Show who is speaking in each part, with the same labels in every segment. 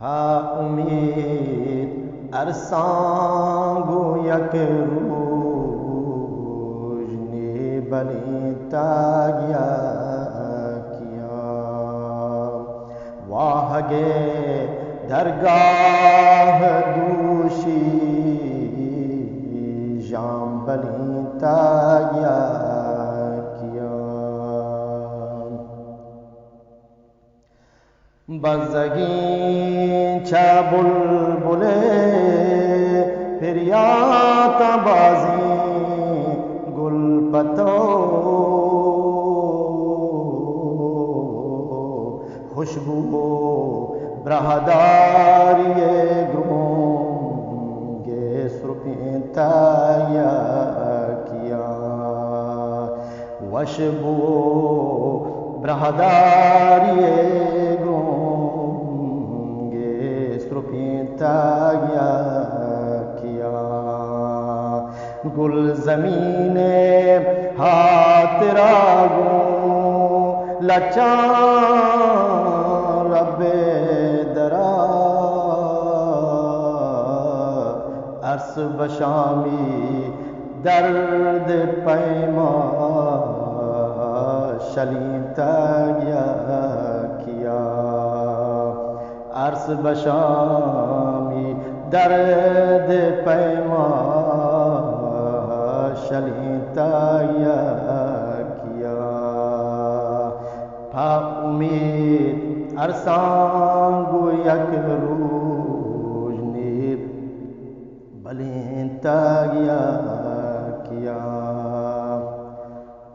Speaker 1: हा उम्मीद अरसांगो यक रूज ने बलिता गया किया वाह गे दरगाह दूशी जाम बलिता गया किया बज़गी छा बुलबुले फिर याता बाजी गुल पतो खुशबू ब्रहदारिये ग्रूंगे सुरपिता या किया वशबू ब्रहदारिये या किया गुल ज़मीने हाथ रागो लचा रब्बे दरा अर्स बशामी दर्द पैमा शलीता या किया अर्स बशामी दर्द पैमा शलीता या किया था उम्मीद अरसांगो यक रूज ने बलिता या किया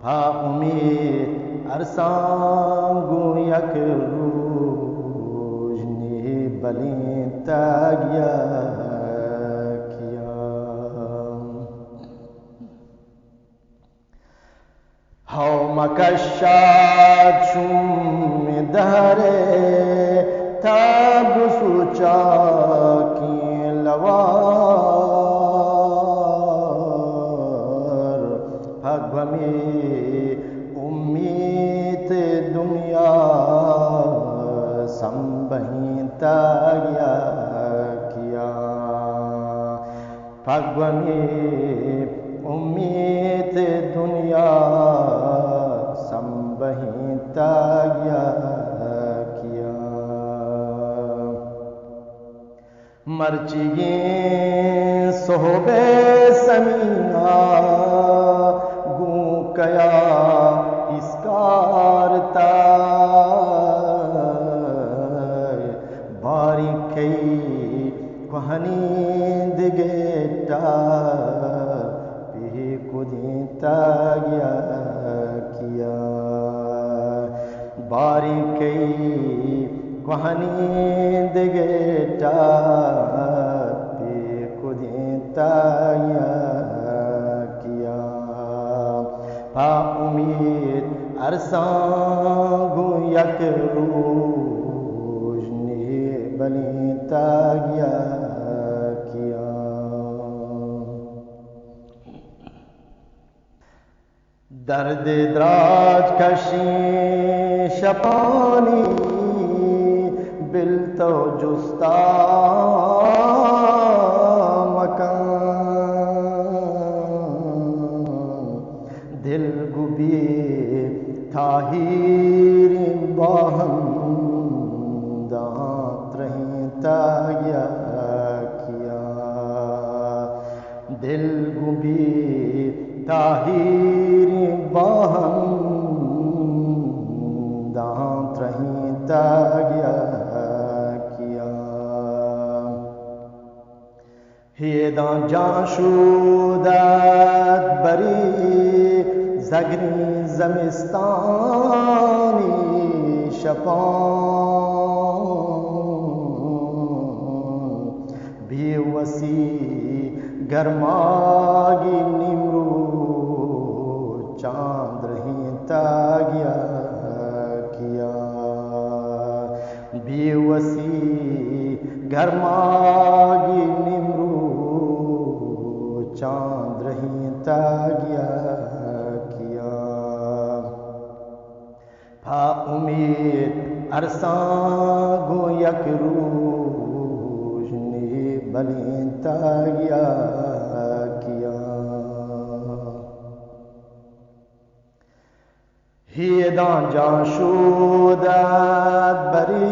Speaker 1: था उम्मीद अरसांगो यक रूज बलिता गया किया हौ मकशात शुम दहरे तब सोचा कि लवार भगवमी उम्मीद दुनिया संबहिता गया किया भगवनी उम्मीद दुनिया संबहिता गया किया मर्चिगे सोहबे समीना गू कया इसकारता नींद गेटा पी कुदिता गया किया बारीकई नींद गेटा पी कुदिता गया किया पा उम्मीद अरसांगो यक रूज ने बलिता गया किया दर्द द्राज कशी शपानी बिल तो जुस्ता मकान दिल गुबी थाहीर बाहम या किया दिल गुबी ताहीर बाहम दांत रहीता गया किया हेदा जाशुदात बरी जगनी जमिस्तानी शपान बेवसी गरमागी निमरू चांद रहीता गया किया बेवसी गरमागी निमरू चांद रहीता गया किया था उम्मीद अरसां गो यक रूह बलिता गया किया हियदां जाशूदत बरी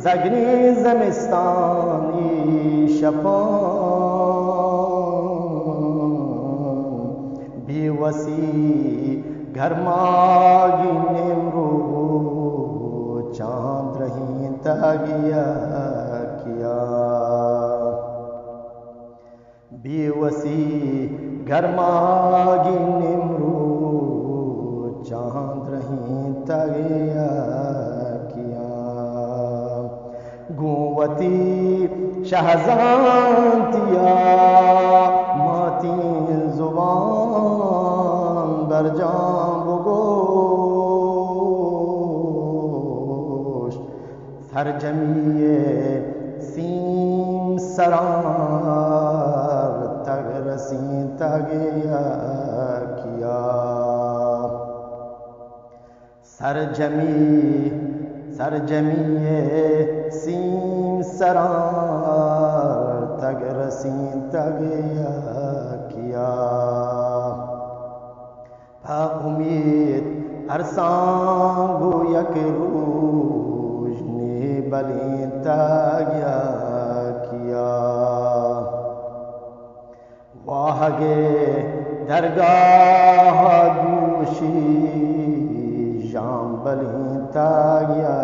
Speaker 1: जगनी जमिस्तानी शपान बेवसी घरमागी नेमरू चांद रही तगिया किया बेवसी घरमागी नेमरू चांद रही तगिया किया गुवती शहजांतिया माती जुबान बरजां बगोश सरजमिए सीम सरार तग रसी तगिया किया सरजमिए सीम सरार तग रसी तगिया किया उम्मीद अरसांगो यक रूज ने बलिता गया किया वाहगे दरगाह दूशी शाम बलिता गया